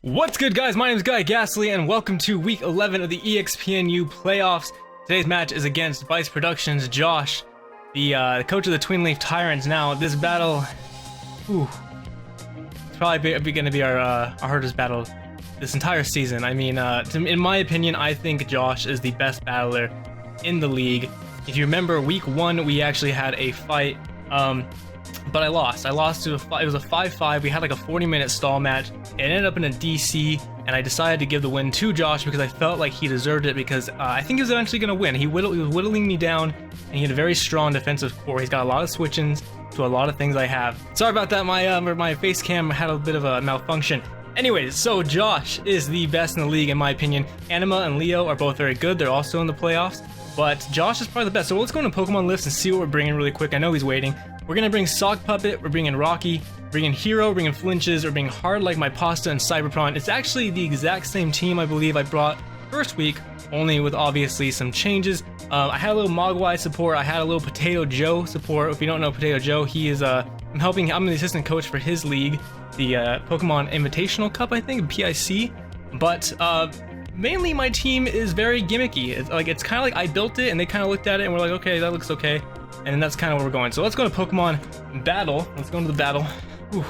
What's good, guys? My name is GoodguyGastly, and welcome to week 11 of the EXPNU playoffs. Today's match is against BiseProductions' Josh, the coach of the Twinleaf Tyrunts. Now, this battle, it's probably going to be our hardest battle this entire season. I mean, in my opinion, I think Josh is the best battler in the league. If you remember, week 1, we actually had a fight, but I lost. It was a 5-5. We had like a 40-minute stall match. It ended up in a DC, and I decided to give the win to Josh because I felt like he deserved it, because I think he was eventually going to win. He was whittling me down, and he had a very strong defensive core. He's got a lot of switch-ins to a lot of things I have. Sorry about that, my face cam had a bit of a malfunction. Anyways, so Josh is the best in the league in my opinion. Anima and Leo are both very good. They're also in the playoffs, but Josh is probably the best. So let's go into Pokemon lists and see what we're bringing really quick. I know he's waiting. We're gonna bring Sock Puppet, we're bringing Rocky, bringing Hero, bringing Flinches, we're bringing Hard Like My Pasta and Cyberprawn. It's actually the exact same team I believe I brought first week, only with obviously some changes. I had a little Mogwai support, I had a little Potato Joe support. If you don't know Potato Joe, he is I'm the assistant coach for his league, the Pokemon Invitational Cup, I think, PIC. But mainly my team is very gimmicky. It's kind of like I built it and they kind of looked at it and we're like, okay, that looks okay. And that's kind of where we're going. So let's go to Pokemon Battle. Let's go into the battle. Whew.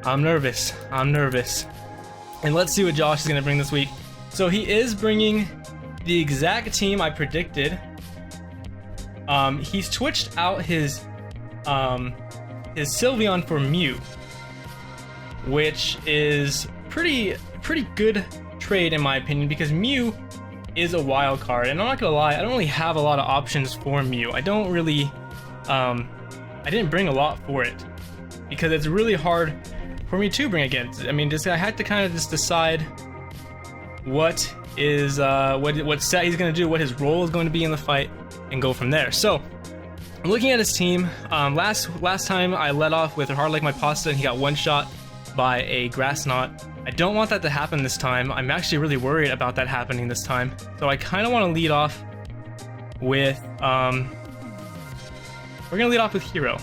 I'm nervous. And let's see what Josh is going to bring this week. So he is bringing the exact team I predicted. He's switched out his Sylveon for Mew, which is pretty good trade in my opinion, because Mew is a wild card, and I'm not gonna lie, I don't really have a lot of options for Mew. I don't really I didn't bring a lot for it because it's really hard for me to bring against. I mean, I had to kind of just decide what is what set he's gonna do, what his role is going to be in the fight, and go from there. So looking at his team, last time I led off with Hard Like My Pasta and he got one shot by a Grass Knot. I don't want that to happen this time. I'm actually really worried about that happening this time. So I kind of want to lead off with, we're going to lead off with Hero.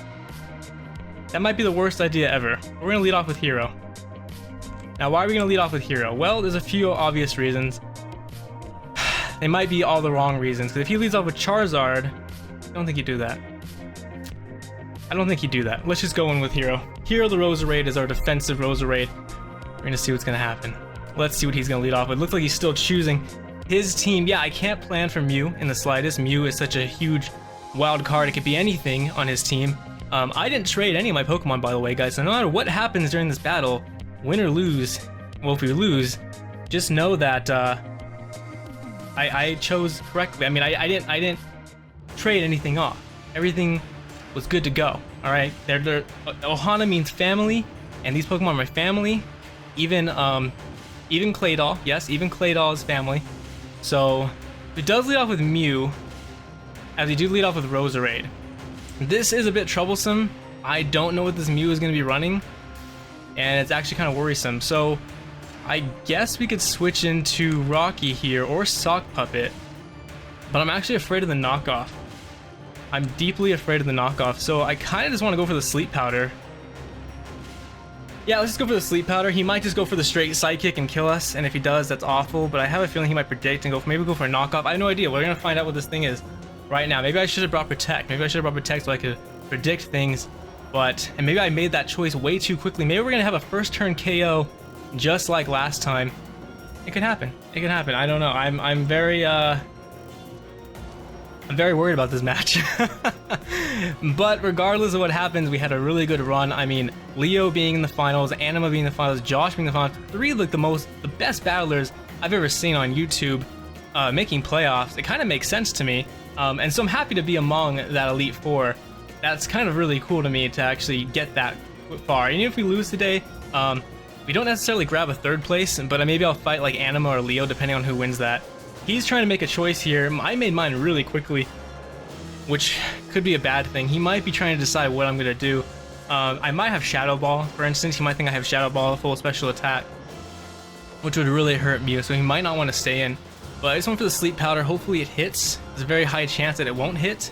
That might be the worst idea ever. We're going to lead off with Hero. Now, why are we going to lead off with Hero? Well, there's a few obvious reasons. They might be all the wrong reasons, because if he leads off with Charizard, I don't think he'd do that. Let's just go in with Hero. Hero the Roserade is our defensive Roserade. We're gonna see what's gonna happen. Let's see what he's gonna lead off with. Looks like he's still choosing his team. Yeah, I can't plan for Mew in the slightest. Mew is such a huge wild card. It could be anything on his team. I didn't trade any of my Pokemon, by the way, guys. So no matter what happens during this battle, win or lose, well, if we lose, just know that I chose correctly. I mean, I didn't trade anything off. Everything was good to go. All right, Ohana means family, and these Pokemon are my family. Even Claydol, yes, even Claydol is family. So it does lead off with Mew, as we do lead off with Roserade. This is a bit troublesome. I don't know what this Mew is going to be running, and it's actually kind of worrisome. So I guess we could switch into Rocky here or Sock Puppet, but I'm actually afraid of the knockoff. I'm deeply afraid of the knockoff, so I kind of just want to go for the Sleep Powder. Yeah, let's just go for the Sleep Powder. He might just go for the straight Psychic and kill us, and if he does, that's awful, but I have a feeling he might predict and maybe go for a knockoff. I have no idea. We're going to find out what this thing is right now. Maybe I should have brought Protect. So I could predict things, and maybe I made that choice way too quickly. Maybe we're going to have a first turn KO just like last time. It could happen. I don't know. I'm very worried about this match. But regardless of what happens, we had a really good run. I mean, Leo being in the finals, Anima being in the finals, Josh being in the finals, three of the best battlers I've ever seen on YouTube making playoffs. It kind of makes sense to me. And so I'm happy to be among that Elite Four. That's kind of really cool to me to actually get that far. And even if we lose today, we don't necessarily grab a third place, but maybe I'll fight like Anima or Leo depending on who wins that. He's trying to make a choice here. I made mine really quickly, which could be a bad thing. He might be trying to decide what I'm going to do. I might have Shadow Ball, for instance. He might think I have Shadow Ball, full special attack, which would really hurt Mew, so he might not want to stay in. But I just went for the Sleep Powder. Hopefully it hits. There's a very high chance that it won't hit.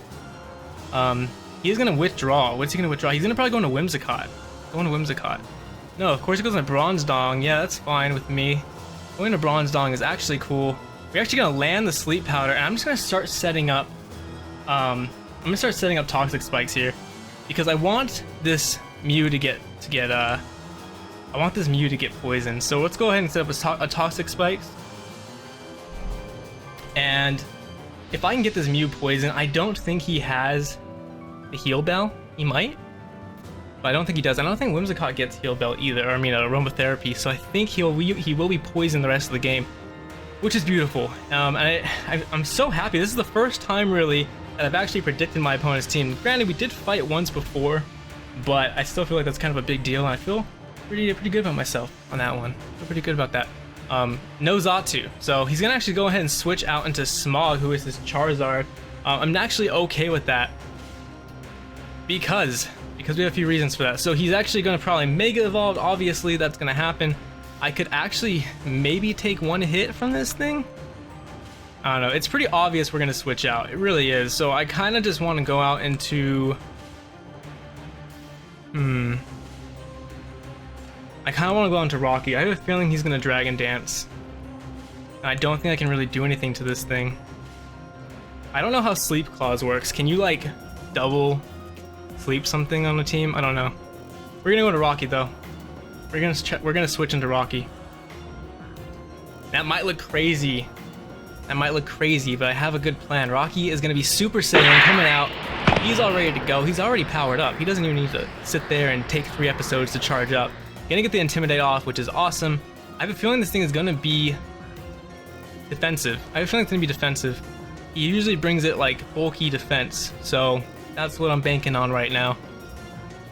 He's going to withdraw. What's he going to withdraw? He's going to probably go into Whimsicott. No, of course it goes in a Bronze Dong. Yeah, that's fine with me. Going to Bronze Dong is actually cool. We're actually gonna land the Sleep Powder, and I'm just gonna start setting up. I'm gonna start setting up Toxic Spikes here, because I want this Mew to get I want this Mew to get poisoned. So let's go ahead and set up a Toxic Spikes. And if I can get this Mew poisoned, I don't think he has the Heal Bell. He might, but I don't think he does. I don't think Whimsicott gets Heal Bell either, or I mean Aromatherapy, so I think he will be poisoned the rest of the game, which is beautiful. I'm so happy. This is the first time really that I've actually predicted my opponent's team. Granted, we did fight once before, but I still feel like that's kind of a big deal, and I feel pretty good about myself on that one. I feel pretty good about that. No Xatu, so he's gonna actually go ahead and switch out into Smog, who is this Charizard. I'm actually okay with that because we have a few reasons for that. So he's actually going to probably Mega Evolve. Obviously, that's going to happen. I could actually maybe take one hit from this thing. I don't know. It's pretty obvious we're going to switch out. It really is. So I kind of just want to go out into... I kind of want to go into Rocky. I have a feeling he's going to Dragon Dance. And I don't think I can really do anything to this thing. I don't know how Sleep Claws works. Can you, like, double... sleep something on the team? I don't know. We're gonna go to Rocky though. We're gonna switch into Rocky. That might look crazy. That might look crazy, but I have a good plan. Rocky is gonna be Super Saiyan coming out. He's all ready to go. He's already powered up. He doesn't even need to sit there and take 3 episodes to charge up. Gonna get the Intimidate off, which is awesome. I have a feeling this thing is gonna be defensive. I have a feeling it's gonna be defensive. He usually brings it like bulky defense, so that's what I'm banking on right now.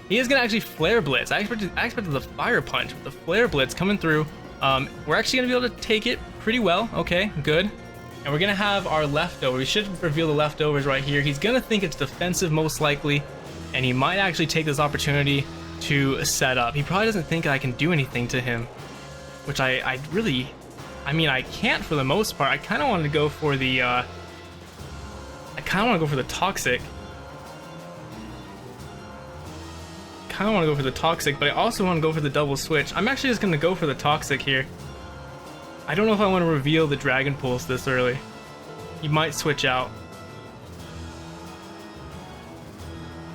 He is gonna actually Flare Blitz. I expected the Fire Punch, but the Flare Blitz coming through. We're actually gonna be able to take it pretty well. Okay, good. And we're gonna have our leftover. We should reveal the leftovers right here. He's gonna think it's defensive most likely, and he might actually take this opportunity to set up. He probably doesn't think I can do anything to him, which I really, I mean, I can't for the most part. I kind of wanted to go for the, Toxic. Kind of want to go for the Toxic, but I also want to go for the double switch. I'm actually just going to go for the Toxic here. I don't know if I want to reveal the Dragon Pulse this early. He might switch out.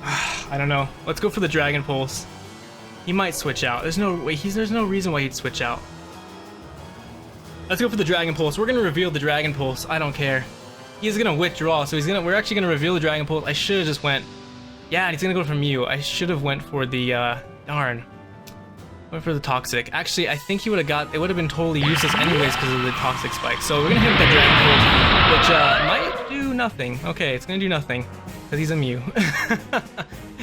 I don't know. Let's go for the Dragon Pulse. He might switch out. There's no reason why he'd switch out. Let's go for the Dragon Pulse. We're going to reveal the Dragon Pulse. I don't care. He's going to withdraw, so we're actually going to reveal the Dragon Pulse. I should have just went... Yeah, and he's gonna go for Mew. I should have went for the, darn. Went for the Toxic. Actually, I think he would have got, it would have been totally useless anyways because of the Toxic Spike. So we're gonna hit him with the Dragon Pulse, which, might do nothing. Okay, it's gonna do nothing, because he's a Mew.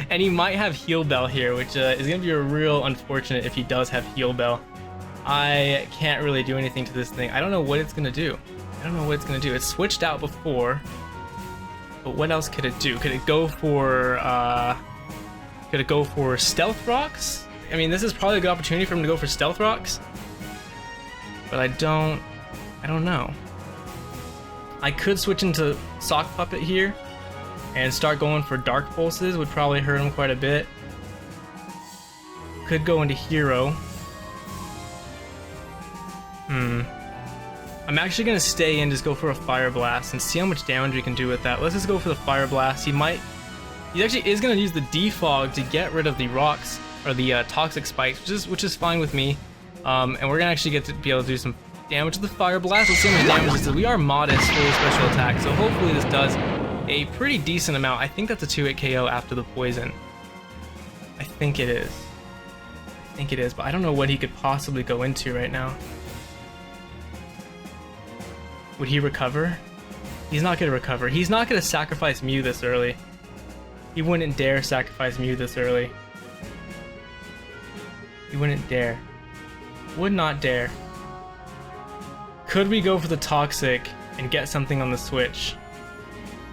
And he might have Heal Bell here, which, is gonna be a real unfortunate if he does have Heal Bell. I can't really do anything to this thing. I don't know what it's gonna do. It's switched out before. But what else could it do? Could it go for Stealth Rocks? I mean, this is probably a good opportunity for him to go for Stealth Rocks. But I don't know. I could switch into Sock Puppet here and start going for Dark Pulses, would probably hurt him quite a bit. Could go into Hero. I'm actually gonna stay and just go for a Fire Blast and see how much damage we can do with that. Let's just go for the Fire Blast. He actually is gonna use the Defog to get rid of the rocks or the Toxic Spikes, which is fine with me. And we're gonna actually get to be able to do some damage with the Fire Blast. Let's see how much damage this does. We are modest for the special attack, so hopefully this does a pretty decent amount. I think that's a 2-hit KO after the poison. I think it is, but I don't know what he could possibly go into right now. Would he recover? He's not gonna recover. He's not gonna sacrifice Mew this early. He wouldn't dare sacrifice Mew this early. He wouldn't dare. Would not dare. Could we go for the Toxic and get something on the switch?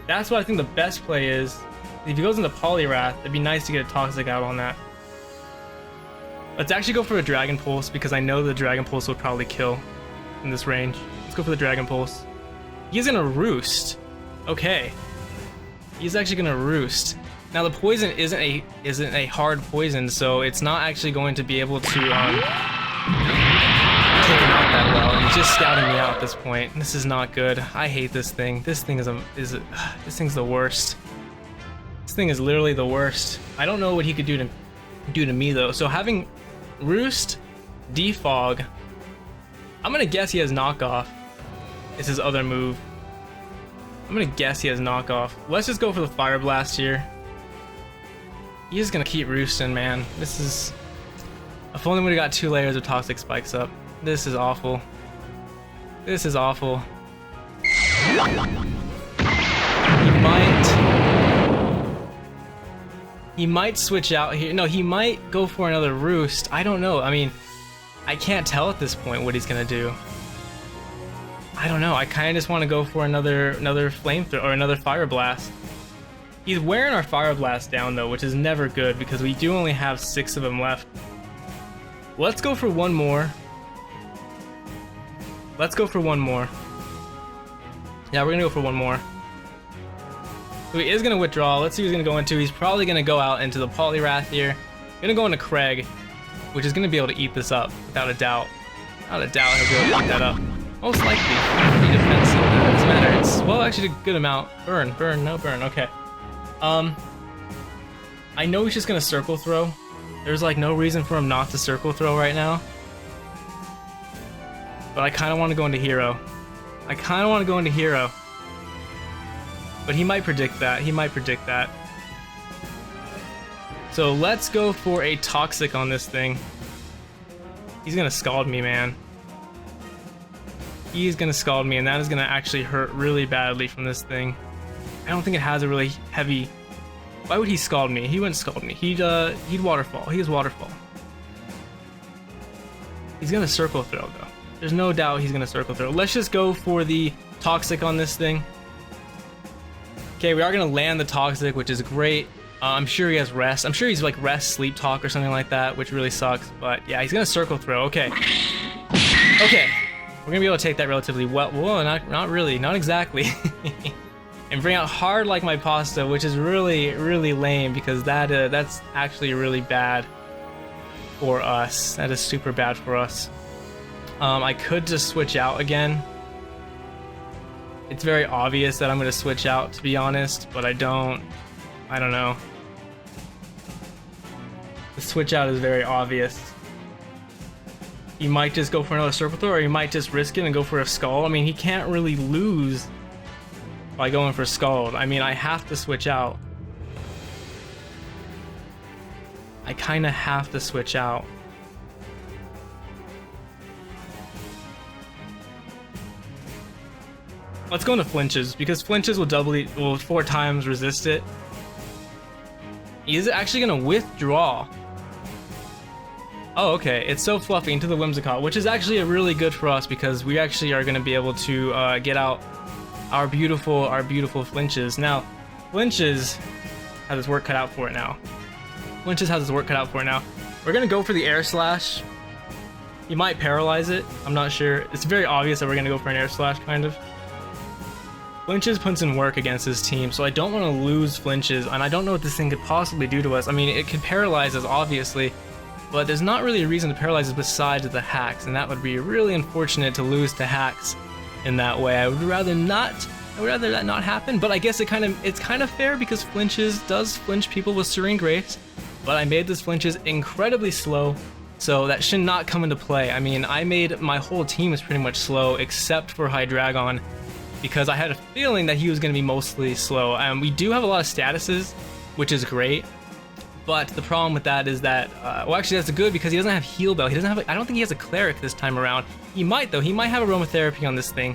That's what I think the best play is. If he goes into Poliwrath, it'd be nice to get a Toxic out on that. Let's actually go for a Dragon Pulse because I know the Dragon Pulse will probably kill in this range. Go for the Dragon Pulse. He's gonna Roost. Okay. He's actually gonna Roost. Now the poison isn't a hard poison, so it's not actually going to be able to take him out that well. And he's just scouting me out at this point. This is not good. I hate this thing. This thing this thing's the worst. This thing is literally the worst. I don't know what he could do to me though. So having Roost, Defog, I'm gonna guess he has knockoff. It's his other move. I'm gonna guess he has knockoff. Let's just go for the Fire Blast here. He's just gonna keep roosting, man. This is... If only we got 2 layers of Toxic Spikes up. This is awful. This is awful. He might switch out here. No, he might go for another Roost. I don't know. I mean, I can't tell at this point what he's gonna do. I don't know. I kind of just want to go for another Flamethrower or another Fire Blast. He's wearing our Fire Blast down though, which is never good because we do only have 6 of them left. Let's go for one more. Let's go for one more. Yeah, we're gonna go for one more. So he is gonna withdraw. Let's see what he's gonna go into. He's probably gonna go out into the Poliwrath here. Gonna go into Craig, which is gonna be able to eat this up without a doubt. Without a doubt, he'll be able to eat that up. Most likely. Pretty defensive. It doesn't matter. It's, well, actually a good amount. Burn, burn, no burn. Okay. I know he's just gonna Circle Throw. There's like no reason for him not to Circle Throw right now. But I kind of want to go into Hero. But he might predict that. So let's go for a Toxic on this thing. He's gonna Scald me, man. He's gonna Scald me, and that is gonna actually hurt really badly from this thing. I don't think it has a really heavy... Why would he Scald me? He wouldn't Scald me. He'd Waterfall. He has Waterfall. He's gonna Circle Throw, though. There's no doubt he's gonna Circle Throw. Let's just go for the Toxic on this thing. Okay, we are gonna land the Toxic, which is great. I'm sure he has Rest. I'm sure he's like Rest, Sleep Talk, or something like that, which really sucks. But yeah, he's gonna Circle Throw. Okay. Okay. We're gonna be able to take that relatively well. Whoa, not really, not exactly. And bring out Hard Like My Pasta, which is really, really lame because that's actually really bad for us. That is super bad for us. I could just switch out again. It's very obvious that I'm gonna switch out, to be honest, but I don't know. The switch out is very obvious. He might just go for another Circle Throw, or he might just risk it and go for a Scald. I mean, he can't really lose by going for Scald. I mean, I have to switch out. I kind of have to switch out. Let's go into Flinches, because Flinches will 4 times resist it. He is actually gonna withdraw. Oh, okay. It's so fluffy into the Whimsicott, which is actually really good for us because we actually are gonna be able to get out our beautiful Flinches. Now, Flinches has his work cut out for it now. We're gonna go for the Air Slash. He might paralyze it. I'm not sure. It's very obvious that we're gonna go for an Air Slash, kind of. Flinches puts in work against his team, so I don't want to lose Flinches, and I don't know what this thing could possibly do to us. I mean, it could paralyze us, obviously, but there's not really a reason to paralyze us besides the hacks, and that would be really unfortunate to lose to hacks in that way. I would rather that not happen, but I guess it's kind of fair because Flinches does flinch people with Serene Grace, but I made this Flinches incredibly slow, so that should not come into play. I mean, I made my whole team is pretty much slow except for Hydreigon, because I had a feeling that he was going to be mostly slow. We do have a lot of statuses, which is great, but the problem with that is that, well, actually that's good because he doesn't have Heal Bell. He doesn't have, I don't think he has a Cleric this time around. He might though. He might have Aromatherapy on this thing.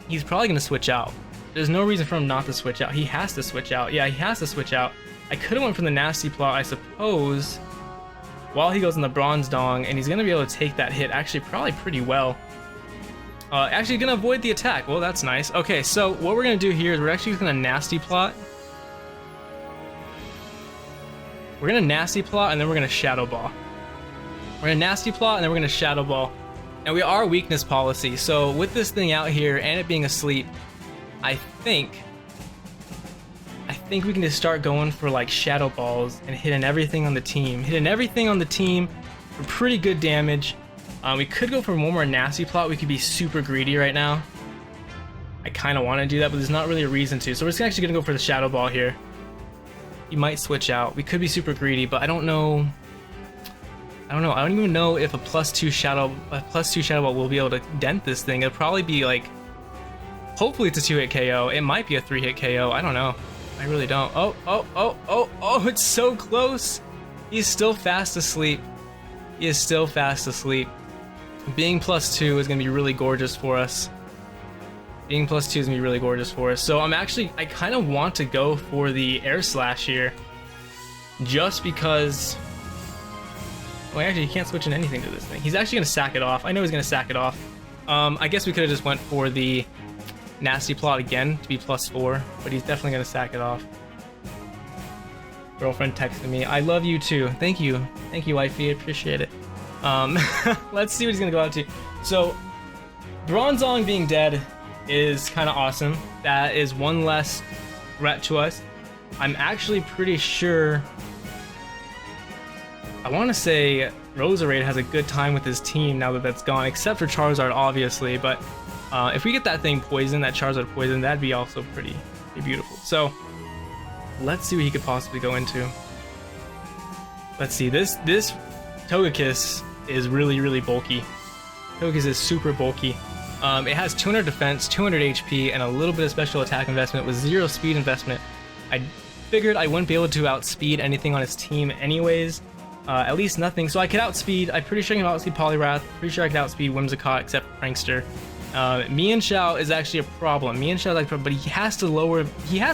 He's probably going to switch out. There's no reason for him not to switch out. He has to switch out. Yeah, he has to switch out. I could have went for the Nasty Plot, I suppose, while he goes in the Bronze Dong, and he's going to be able to take that hit actually probably pretty well. Actually gonna avoid the attack. Well, that's nice. Okay, so what we're gonna do here is we're actually gonna Nasty Plot. We're gonna Nasty Plot and then we're gonna Shadow Ball. We're gonna Nasty Plot and then we're gonna Shadow Ball. And we are Weakness Policy, so with this thing out here and it being asleep, I think think we can just start going for like Shadow Balls and hitting everything on the team. Hitting everything on the team for pretty good damage. We could go for one more nasty plot. We could be super greedy right now. I kind of want to do that, but there's not really a reason to. So we're just actually going to go for the Shadow Ball here. He might switch out. We could be super greedy, but I don't know. I don't even know if a +2 Shadow Ball will be able to dent this thing. It'll probably be like, hopefully it's a 2-hit KO. It might be a 3-hit KO. I don't know. I really don't. Oh, it's so close. He's still fast asleep. He is still fast asleep. Being +2 is going to be really gorgeous for us. Being +2 is going to be really gorgeous for us. So I kind of want to go for the Air Slash here. Just because... Well, actually, he can't switch in anything to this thing. He's actually going to sack it off. I know he's going to sack it off. I guess we could have just went for the nasty plot again to be +4, but he's definitely going to sack it off. Girlfriend texted me, I love you too. Thank you, wifey, I appreciate it. Let's see what he's going to go out to. So, Bronzong being dead is kind of awesome. That is one less threat to us. I'm actually pretty sure... I want to say Roserade has a good time with his team now that that's gone, except for Charizard, obviously, but if we get that thing poisoned, that Charizard poison, that'd be also pretty beautiful. So, let's see what he could possibly go into. Let's see, this Togekiss is really bulky. Togekiss is super bulky. It has 200 defense, 200 HP, and a little bit of special attack investment with 0 speed investment. I figured I wouldn't be able to outspeed anything on his team anyways. At least nothing. So I could outspeed, I'm pretty sure I can outspeed Poliwrath, pretty sure I could outspeed Whimsicott except Prankster. Mienshao is actually a problem. Mienshao is like, but he has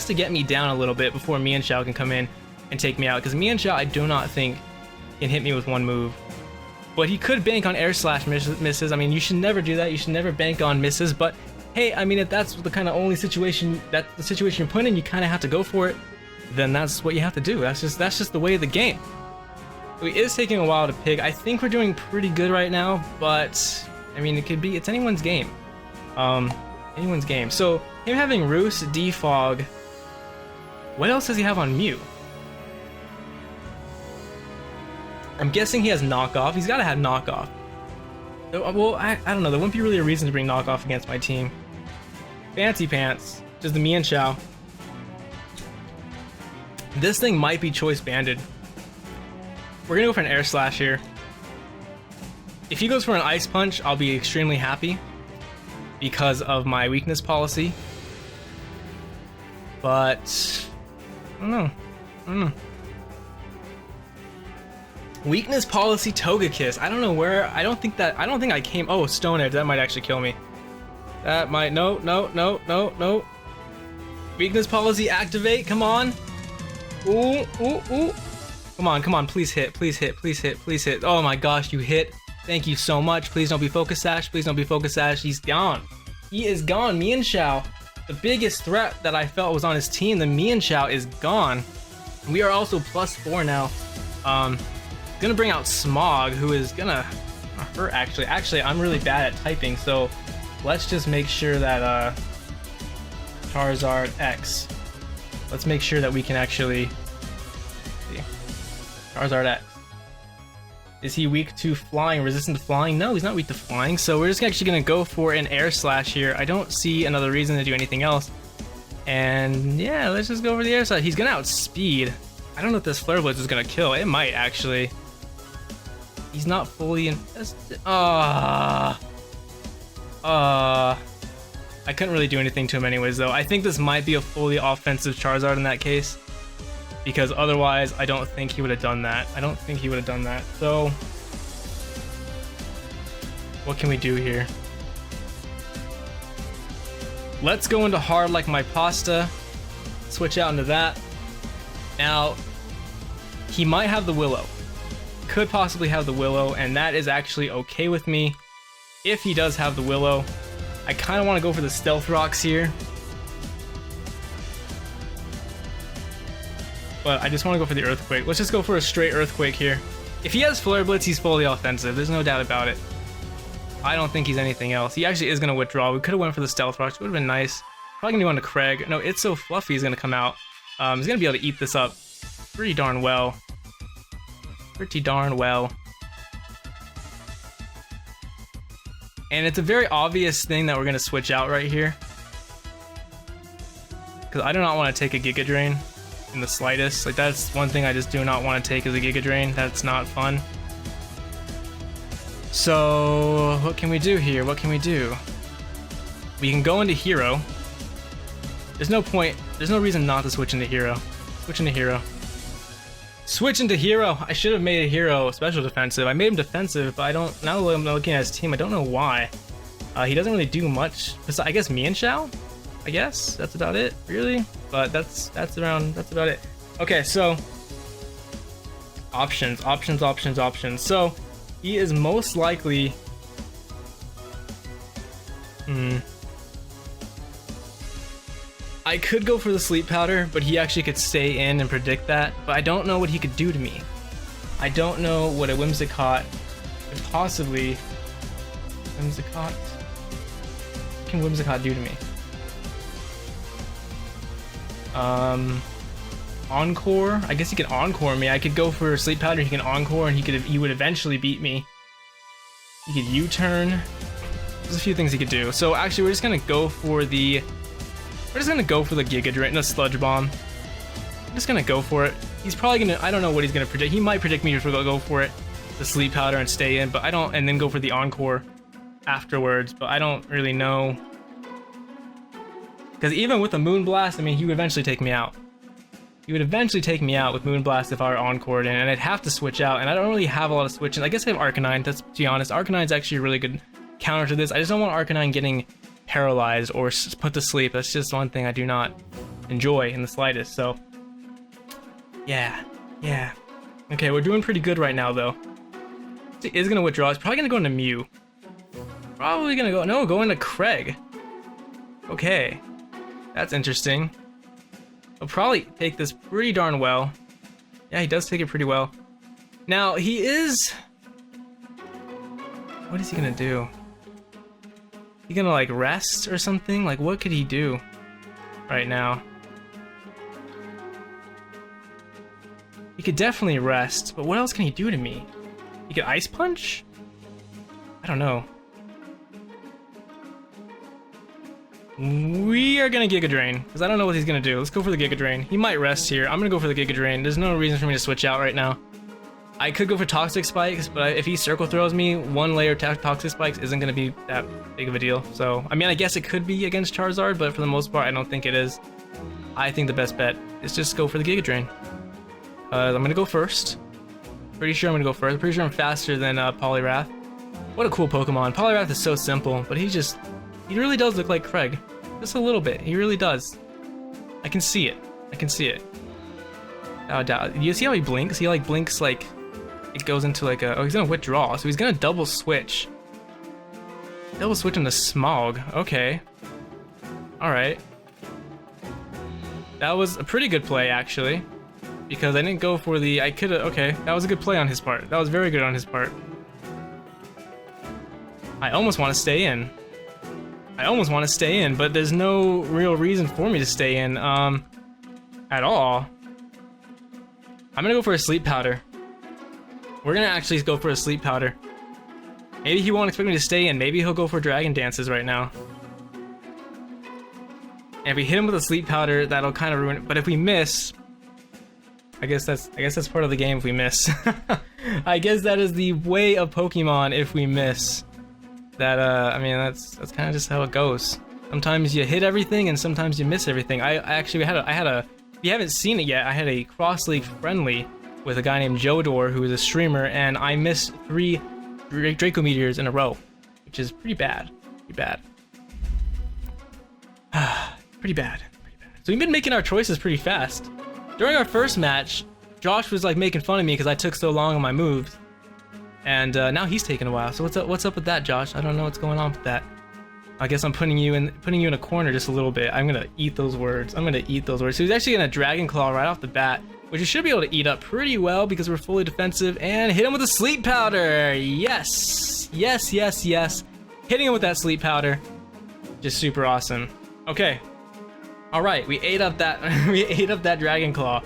to get me down a little bit before Mienshao can come in and take me out, because Mienshao I do not think can hit me with one move. But he could bank on Air Slash misses. I mean, you should never do that. You should never bank on misses, but hey, I mean, if that's the kind of only situation, that's the situation you're put in, you kind of have to go for it, then that's what you have to do. That's just the way of the game. It is taking a while to pick. I think we're doing pretty good right now, but I mean, it's anyone's game. Anyone's game. So him having Roost, Defog. What else does he have on Mew? I'm guessing he has Knockoff. He's got to have Knockoff. Well, I don't know. There wouldn't be really a reason to bring Knockoff against my team. Fancy Pants. Just the Mienshao. This thing might be choice banded. We're gonna go for an Air Slash here. If he goes for an Ice Punch, I'll be extremely happy because of my weakness policy. But I don't know. Weakness policy Togekiss. I don't know where. I don't think I came. Oh, Stone Edge. That might actually kill me. That might. No. Weakness policy activate. Come on. Ooh. Come on, please hit. Oh my gosh, you hit. Thank you so much. Please don't be Focus Sash. He's gone. He is gone. Mienshao, the biggest threat that I felt was on his team, the Mienshao is gone. We are also +4 now. Gonna bring out Smog, who is gonna hurt actually. Actually, I'm really bad at typing, so let's just make sure that Charizard X. Let's make sure that we can actually Charizard X. Is he weak to flying, resistant to flying? No, he's not weak to flying, so we're just actually going to go for an Air Slash here. I don't see another reason to do anything else. And yeah, let's just go for the Air Slash. He's going to outspeed. I don't know if this Flare Blitz is going to kill. It might, actually. He's not fully infested. I couldn't really do anything to him anyways, though. I think this might be a fully offensive Charizard in that case, because otherwise I don't think he would have done that. So what can we do here? Let's go into hard like my pasta. Switch out into that. Now, he might have the Willow. Could possibly have the Willow, and that is actually okay with me. If he does have the Willow, I kind of want to go for the Stealth Rocks here. But I just want to go for the Earthquake. Let's just go for a straight Earthquake here. If he has Flare Blitz, he's fully offensive. There's no doubt about it. I don't think he's anything else. He actually is going to withdraw. We could have went for the Stealth Rocks. It would have been nice. Probably going to go on to Craig. No, It's So Fluffy is going to come out. He's gonna be able to eat this up pretty darn well. Pretty darn well. And it's a very obvious thing that we're gonna switch out right here. Because I do not want to take a Giga Drain in the slightest. Like, that's one thing I just do not want to take as a Giga Drain. That's not fun. So, what can we do here? What can we do? We can go into Hero. There's no point, there's no reason not to switch into Hero. Switch into Hero. Switch into Hero! I should have made a Hero special defensive. I made him defensive, but I don't, now that I'm looking at his team, I don't know why. He doesn't really do much. Besides, I guess Mian Shao? I guess that's about it, really. But that's about it. Okay, so options. So he is most likely. I could go for the sleep powder, but he actually could stay in and predict that. But I don't know what he could do to me. I don't know what a Whimsicott could possibly. Whimsicott. What can Whimsicott do to me? Encore? I guess he could Encore me. I could go for Sleep Powder, he can Encore, and he would eventually beat me. He could U-turn. There's a few things he could do. So actually, we're just gonna go for the Giga Drain, the Sludge Bomb. I'm just gonna go for it. He's probably gonna, I don't know what he's gonna predict. He might predict me if we go for it, the Sleep Powder and stay in, but I don't, and then go for the Encore afterwards, but I don't really know. Because even with a Moonblast, I mean, he would eventually take me out. He would eventually take me out with Moonblast if I were Encored in, and I'd have to switch out, and I don't really have a lot of switching. I guess I have Arcanine, to be honest. Arcanine's actually a really good counter to this. I just don't want Arcanine getting paralyzed or put to sleep. That's just one thing I do not enjoy in the slightest, so. Yeah. Okay, we're doing pretty good right now, though. He is gonna withdraw. He's probably gonna go into Mew. Probably gonna go into Craig. Okay. That's interesting. He'll probably take this pretty darn well. Yeah, he does take it pretty well. Now, he is... What is he gonna do? He gonna, like, rest or something? Like, what could he do right now? He could definitely rest, but what else can he do to me? He could Ice Punch? I don't know. We are gonna Giga Drain, because I don't know what he's gonna do. Let's go for the Giga Drain. He might rest here. I'm gonna go for the Giga Drain. There's no reason for me to switch out right now. I could go for Toxic Spikes, but if he Circle Throws me, one layer Toxic Spikes isn't gonna be that big of a deal. So, I mean, I guess it could be against Charizard, but for the most part, I don't think it is. I think the best bet is just go for the Giga Drain. I'm gonna go first. Pretty sure I'm gonna go first. Pretty sure I'm faster than Poliwrath. What a cool Pokemon. Poliwrath is so simple, but he really does look like Craig. Just a little bit. He really does. I can see it. Without a doubt. You see how he blinks? He like blinks like it goes into like a, oh, he's gonna withdraw, so he's gonna double switch. Double switch into Smog. Okay. Alright. That was a pretty good play, actually. Because I didn't go for the, okay, that was a good play on his part. That was very good on his part. I almost want to stay in. But there's no real reason for me to stay in, at all. I'm gonna go for a Sleep Powder. We're gonna actually go for a Sleep Powder. Maybe he won't expect me to stay in. Maybe he'll go for Dragon Dances right now. And if we hit him with a Sleep Powder, that'll kind of ruin it. But if we miss, I guess that's part of the game if we miss. I guess that is the way of Pokemon if we miss. That, I mean, that's kind of just how it goes. Sometimes you hit everything and sometimes you miss everything. I had a, if you haven't seen it yet, I had a cross-league friendly with a guy named Jodor, who is a streamer, and I missed 3 Draco Meteors in a row, which is pretty bad. Pretty bad. So we've been making our choices pretty fast. During our first match, Josh was like making fun of me because I took so long on my moves. And now he's taking a while. So what's up with that, Josh? I don't know what's going on with that. I guess I'm putting you in a corner just a little bit. I'm gonna eat those words. So he's actually gonna Dragon Claw right off the bat, which you should be able to eat up pretty well because we're fully defensive, and hit him with a Sleep Powder. Yes. Hitting him with that Sleep Powder, just super awesome. Okay. All right, we ate up that we ate up that Dragon Claw,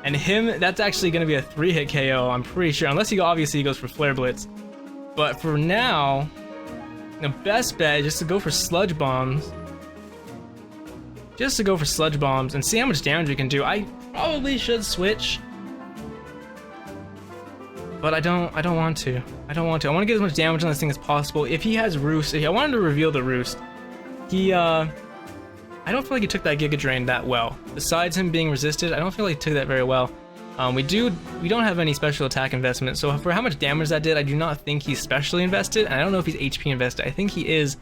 and him. That's actually gonna be a 3-hit KO. I'm pretty sure, unless he obviously goes for Flare Blitz. But for now, the best bet is just to go for Sludge Bombs. Just to go for Sludge Bombs and see how much damage we can do. I probably should switch, but I don't want to. I want to get as much damage on this thing as possible. If he has Roost, if I wanted to reveal the Roost, I don't feel like he took that Giga Drain that well. Besides him being resisted, I don't feel like he took that very well. We don't have any special attack investment, so for how much damage that did, I do not think he's specially invested, and I don't know if he's HP invested. I think he is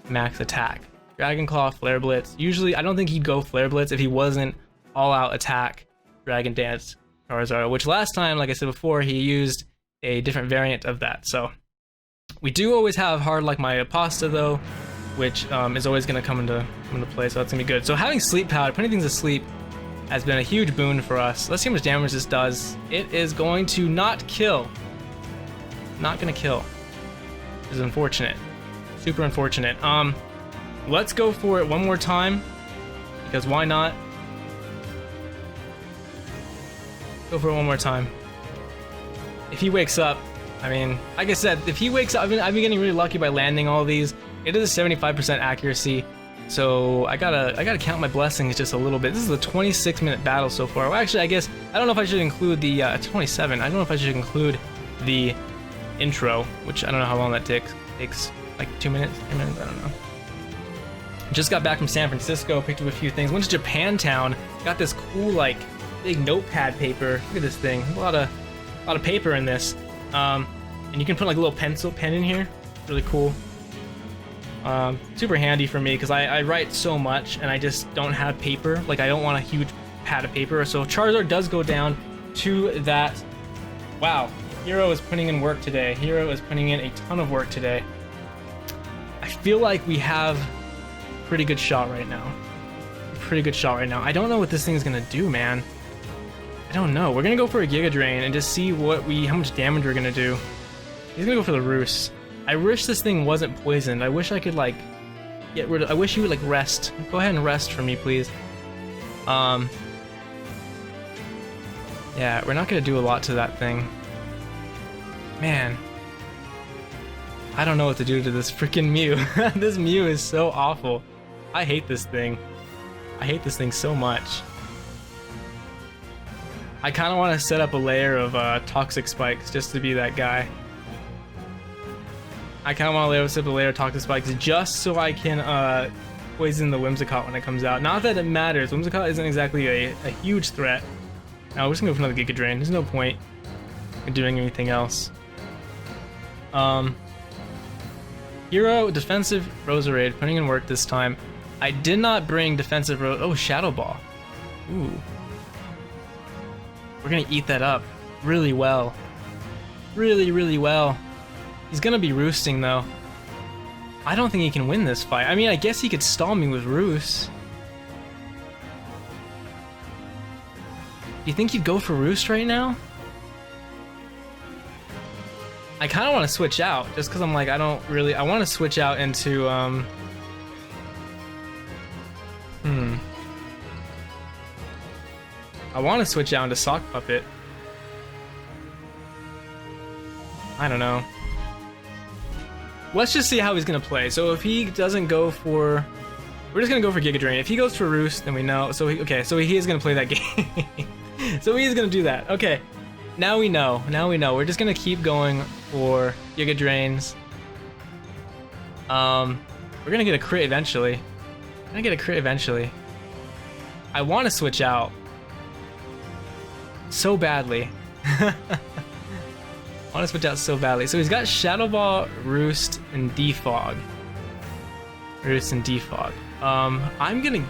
max attack. Dragon Claw, Flare Blitz. Usually, I don't think he'd go Flare Blitz if he wasn't all-out attack Dragon Dance Charizard, which last time, like I said before, he used a different variant of that. So we do always have Hard Like My Pasta though, which is always going to come into play, so that's going to be good. So having Sleep Powder, putting things to sleep, has been a huge boon for us. Let's see how much damage this does. It is going to not kill. Not going to kill. Which is unfortunate. Super unfortunate. Let's go for it one more time, because why not? Go for it one more time. If he wakes up, I mean, like I said, if he wakes up, I've been getting really lucky by landing all these. It is a 75% accuracy, so I gotta count my blessings just a little bit. This is a 26-minute battle so far. Well, actually, I guess I don't know if I should include the 27. I don't know if I should include the intro, which I don't know how long that takes. Takes like 2 minutes, 3 minutes. I don't know. Just got back from San Francisco, picked up a few things. Went to Japantown, got this cool like big notepad paper. Look at this thing, a lot of paper in this. And you can put like a little pen in here. Really cool. Super handy for me because I write so much and I just don't have paper. Like I don't want a huge pad of paper. So if Charizard does go down to that, wow, Hero is putting in work today. Hero is putting in a ton of work today. I feel like we have a pretty good shot right now. I don't know what this thing's gonna do, man. I don't know. We're gonna go for a Giga Drain and just see how much damage we're gonna do. He's gonna go for the Roost. I wish this thing wasn't poisoned. I wish I could like get rid of. I wish you would like rest. Go ahead and rest for me, please. Yeah, we're not gonna do a lot to that thing. Man, I don't know what to do to this freaking Mew. This Mew is so awful. I hate this thing. I hate this thing so much. I kind of want to set up a layer of toxic spikes just to be that guy. I kind of want to set up a layer of toxic spikes just so I can poison the Whimsicott when it comes out. Not that it matters. Whimsicott isn't exactly a huge threat. Now we're just gonna go for another Giga Drain. There's no point in doing anything else. Hero defensive Roserade, putting in work this time. I did not bring defensive Shadow Ball. Ooh. We're gonna eat that up really well. Really well. He's gonna be roosting though. I don't think he can win this fight. I mean, I guess he could stall me with Roost. You think he'd go for Roost right now? I kind of want to switch out just because I'm like, I want to switch out into I want to switch out into Sock Puppet. I don't know. Let's just see how he's gonna play. So if he doesn't go for, we're just gonna go for Giga Drain. If he goes for Roost, then we know. So he is gonna play that game. So he is gonna do that. Okay, now we know. We're just gonna keep going for Giga Drains. We're gonna get a crit eventually. I want to switch out so badly. I want to switch out so badly. So he's got Shadow Ball, Roost, and Defog. I'm gonna. I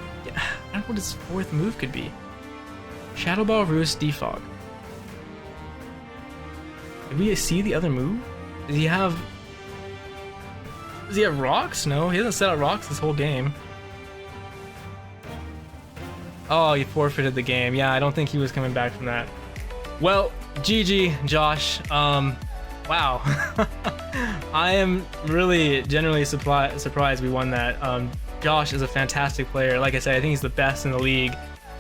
don't know what his fourth move could be. Shadow Ball, Roost, Defog. Did we see the other move? Does he have rocks? No, he hasn't set out rocks this whole game. Oh, he forfeited the game. Yeah, I don't think he was coming back from that. Well, GG, Josh. Wow. I am really genuinely surprised we won that. Josh is a fantastic player. Like I said, I think he's the best in the league.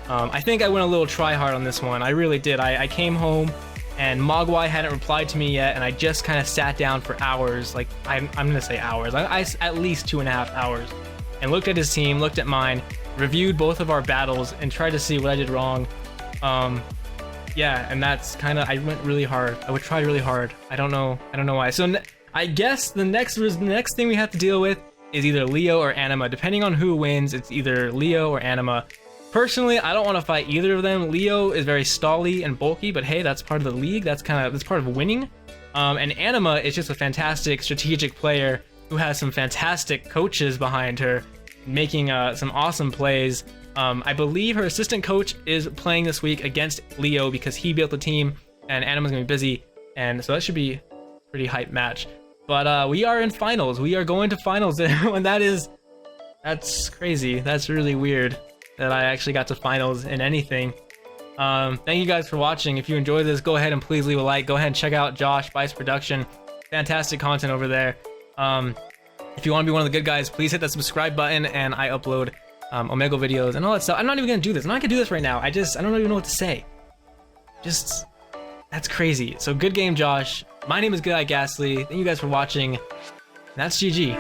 I think I went a little try hard on this one. I really did. I came home and Mogwai hadn't replied to me yet, and I just kind of sat down for hours. Like, I'm gonna say hours. I at least 2.5 hours, and looked at his team, looked at mine, reviewed both of our battles, and tried to see what I did wrong. Yeah, and that's kind of, I went really hard. I would try really hard. I don't know why. So I guess the next thing we have to deal with is either Leo or Anima. Depending on who wins, it's either Leo or Anima. Personally, I don't want to fight either of them. Leo is very stally and bulky, but hey, that's part of the league. That's part of winning. And Anima is just a fantastic strategic player who has some fantastic coaches behind her, making some awesome plays. I believe her assistant coach is playing this week against Leo because he built the team, and Anima's gonna be busy, and so that should be a pretty hype match. But we are in finals. We are going to finals, and that's crazy. That's really weird that I actually got to finals in anything. Thank you guys for watching. If you enjoyed this, go ahead and please leave a like. Go ahead and check out Josh, BiseProductions. Fantastic content over there. If you want to be one of the good guys, please hit that subscribe button, and I upload Omegle videos and all that stuff. I'm not even gonna do this. I'm not gonna do this right now. I don't even know what to say. That's crazy. So good game, Josh. My name is GoodguyGastly. Thank you guys for watching. That's GG.